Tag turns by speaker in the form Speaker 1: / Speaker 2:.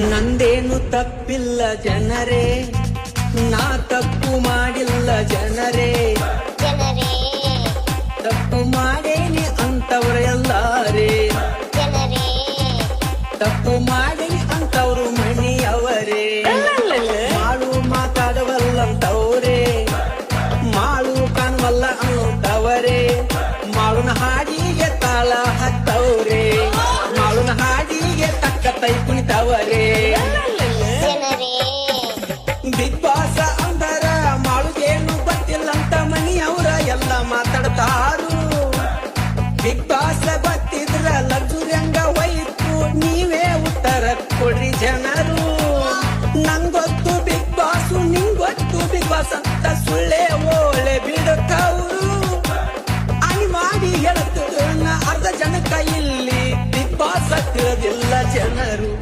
Speaker 1: ನಂದೇನು ತಪ್ಪಿಲ್ಲ ಜನರೇ, ನಾ ತಪ್ಪು ಮಾಡಿಲ್ಲ ಜನರೇ.
Speaker 2: ಜನರೇ
Speaker 1: ತಪ್ಪು ಮಾಡೇನಿ ಅಂತವ್ರು ಎಲ್ಲಾರೇ,
Speaker 2: ಜನರೇ
Speaker 1: ತಪ್ಪು ಮಾಡೇನಿ ಅಂತವ್ರು ಮಣಿಯವರೇ. ಮಾಡು ಮಾತಾಡವಲ್ಲಂತವ್ರೇ, ಮಾಡು ಕಾಣವಲ್ಲ ಅನ್ನೋದವರೇ. ಮಾಳುನ ಹಾಡಿಗೆ ತಾಳ ಹತ್ತವ್ರೇ, ಮಾಳುನ ಹಾಡಿಗೆ ತಕ್ಕ ತೈ ಕುಣಿತವರೇ.
Speaker 2: ಜನರೇ
Speaker 1: ಬಿಗ್ ಬಾಸ್ ಅಂದರ ಮಾಳುಗೇನು ಗೊತ್ತಿಲ್ಲಂತ ಮನಿಯವ್ರ ಎಲ್ಲ ಮಾತಾಡ್ತಾರು. ಬಿಗ್ ಬಾಸ್ ಗೊತ್ತಿದ್ರ ಲಗ್ಜುರಿ ಹಂಗ ಹೋಯ್ತು, ನೀವೇ ಉತ್ತರ ಕೊಡ್ರಿ ಜನರು. ನಂಗೊತ್ತು ಬಿಗ್ ಬಾಸ್, ನಿಂಗೊತ್ತು ಬಿಗ್ ಬಾಸ್ ಅಂತ ಸುಳ್ಳೆ ಓಳೆ ಬಿಡುತ್ತವ್ರು. ಅಣಿ ಮಾಡಿ ಹೇಳುತ್ತಿದ್ರು ಅರ್ಧ ಜನಕ್ಕ ಇಲ್ಲಿ ಬಿಗ್ ಬಾಸ್ ತಿಳಿದಿಲ್ಲ ಜನರು.